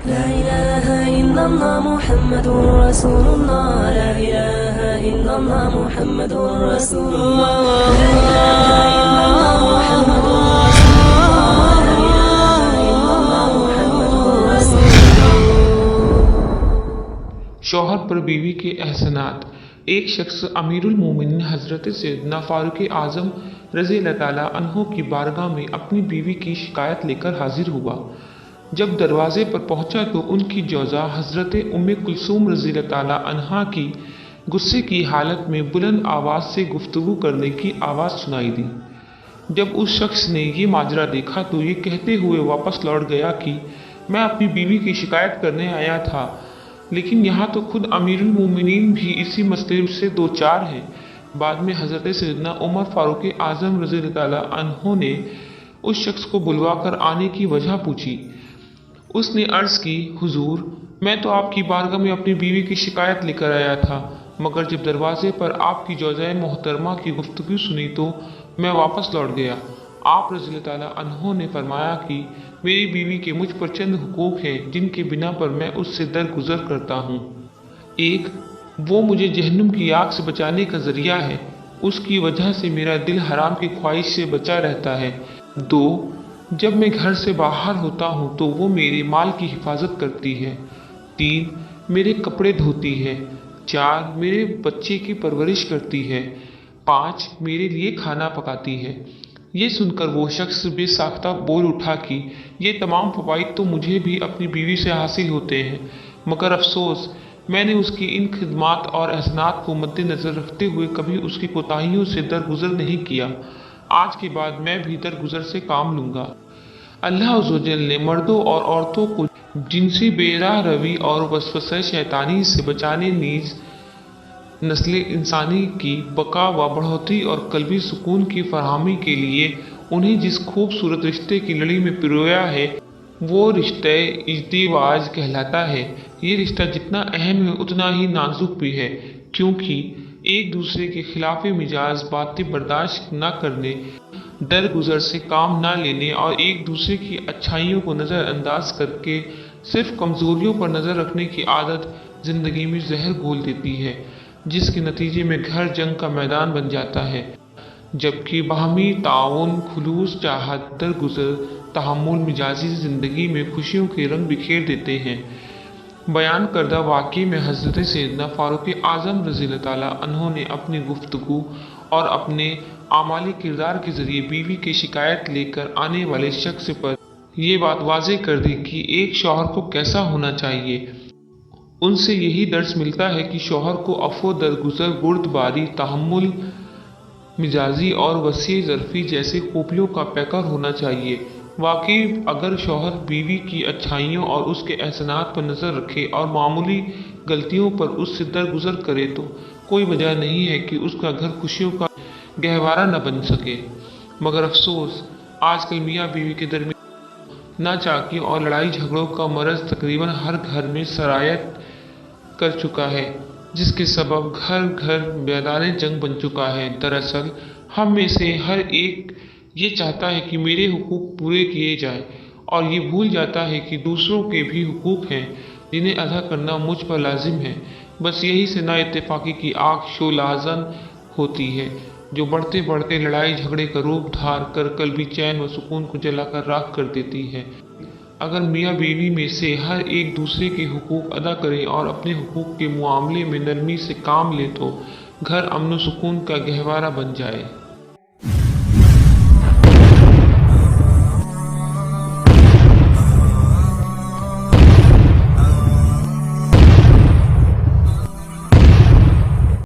لا إله إلا الله محمد رسول الله. لا إله إلا الله محمد رسول الله. لا إله إلا الله محمد رسول الله. لا إله إلا الله محمد رسول الله. شوہر پر بیوی کے احسانات۔ ایک شخص امیر المومنین حضرت سیدنا فاروق اعظم رضی اللہ تعالیٰ عنہ کی بارگاہ میں اپنی بیوی کی شکایت لے کر حاضر ہوا۔ جب دروازے پر پہنچا تو ان کی جوزا حضرت ام کلثوم رضی اللہ تعالیٰ عنہا کی غصے کی حالت میں بلند آواز سے گفتگو کرنے کی آواز سنائی دی۔ جب اس شخص نے یہ ماجرا دیکھا تو یہ کہتے ہوئے واپس لوٹ گیا کہ میں اپنی بیوی کی شکایت کرنے آیا تھا، لیکن یہاں تو خود امیر المومنین بھی اسی مسئلے سے دوچار ہیں۔ بعد میں حضرت سیدنا عمر فاروق اعظم رضی اللہ تعالیٰ عنہ نے اس شخص کو بلوا کر آنے کی وجہ پوچھی۔ اس نے عرض کی، حضور، میں تو آپ کی بارگاہ میں اپنی بیوی کی شکایت لے کر آیا تھا، مگر جب دروازے پر آپ کی جوزائے محترمہ کی گفتگو سنی تو میں واپس لوٹ گیا۔ آپ رضی اللہ تعالیٰ عنہ نے فرمایا کہ میری بیوی کے مجھ پر چند حقوق ہیں جن کے بنا پر میں اس سے درگزر کرتا ہوں۔ ایک، وہ مجھے جہنم کی آگ سے بچانے کا ذریعہ ہے، اس کی وجہ سے میرا دل حرام کی خواہش سے بچا رہتا ہے۔ دو، جب میں گھر سے باہر ہوتا ہوں تو وہ میرے مال کی حفاظت کرتی ہے۔ تین، میرے کپڑے دھوتی ہے۔ چار، میرے بچے کی پرورش کرتی ہے۔ پانچ، میرے لیے کھانا پکاتی ہے۔ یہ سن کر وہ شخص بے ساختہ بول اٹھا کہ یہ تمام فوائد تو مجھے بھی اپنی بیوی سے حاصل ہوتے ہیں، مگر افسوس میں نے اس کی ان خدمات اور احسانات کو مد نظر رکھتے ہوئے کبھی اس کی کوتاہیوں سے درگزر نہیں کیا۔ آج کے بعد میں بھی درگزر سے کام لوں گا۔ اللہ عز و جل نے مردوں اور عورتوں کو جنسی بے راہ روی اور وسوسہ شیطانی سے بچانے نیز نسل انسانی کی بقا و بڑھوتری اور قلبی سکون کی فراہمی کے لیے انہیں جس خوبصورت رشتے کی لڑی میں پرویا ہے وہ رشتہ ازدواج کہلاتا ہے۔ یہ رشتہ جتنا اہم ہے اتنا ہی نازک بھی ہے، کیونکہ ایک دوسرے کے خلاف مزاج باتیں برداشت نہ کرنے، درگزر سے کام نہ لینے اور ایک دوسرے کی اچھائیوں کو نظر انداز کر کے صرف کمزوریوں پر نظر رکھنے کی عادت زندگی میں زہر گھول دیتی ہے، جس کے نتیجے میں گھر جنگ کا میدان بن جاتا ہے، جبکہ باہمی تعاون، خلوص، چاہت، درگزر، تحمل مزاجی زندگی میں خوشیوں کے رنگ بکھیر دیتے ہیں۔ بیان کردہ واقعے میں حضرت سیدنا فاروق اعظم رضی اللہ تعالیٰ عنہ نے اپنی گفتگو اور اپنے اعمالی کردار کے ذریعے بیوی کی شکایت لے کر آنے والے شخص پر یہ بات واضح کر دی کہ ایک شوہر کو کیسا ہونا چاہیے۔ ان سے یہی درس ملتا ہے کہ شوہر کو عفو، درگزر، بردباری، تحمل مزاجی اور وسیع ظرفی جیسے خوبیوں کا پیکر ہونا چاہیے۔ واقعی اگر شوہر بیوی کی اچھائیوں اور اس کے احسانات پر نظر رکھے اور معمولی غلطیوں پر اس سے درگزر کرے تو کوئی وجہ نہیں ہے کہ اس کا گھر خوشیوں کا گہوارہ نہ بن سکے، مگر افسوس آج کل میاں بیوی کے درمیان ناچاکی اور لڑائی جھگڑوں کا مرض تقریباً ہر گھر میں سرایت کر چکا ہے، جس کے سبب گھر گھر میدان جنگ بن چکا ہے۔ دراصل ہم میں سے ہر ایک یہ چاہتا ہے کہ میرے حقوق پورے کیے جائیں اور یہ بھول جاتا ہے کہ دوسروں کے بھی حقوق ہیں جنہیں ادا کرنا مجھ پر لازم ہے۔ بس یہی سے نا اتفاقی کی آگ شعلہ‌زن ہوتی ہے جو بڑھتے بڑھتے لڑائی جھگڑے کا روپ دھار کر قلبی چین و سکون کو جلا کر راکھ کر دیتی ہے۔ اگر میاں بیوی میں سے ہر ایک دوسرے کے حقوق ادا کرے اور اپنے حقوق کے معاملے میں نرمی سے کام لے تو گھر امن و سکون کا گہوارہ بن جائے۔